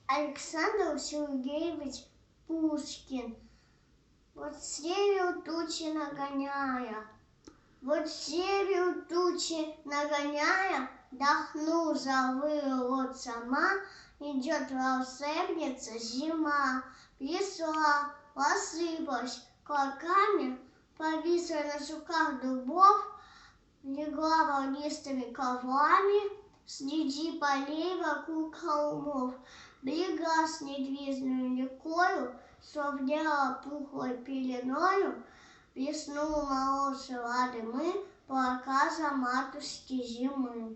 Александр Сергеевич Пушкин. Вот север тучи нагоняя, вот север тучи нагоняя, дохну, завыла вот сама, идет волшебница зима. Пришла, посыпалась клоками, повисла на суках дубов, легла волнистыми коврами среди полей вокруг холмов. Берега с недвижной рекою словнела пухлой пеленою, весну мороз и дымы проказа матушки зимы.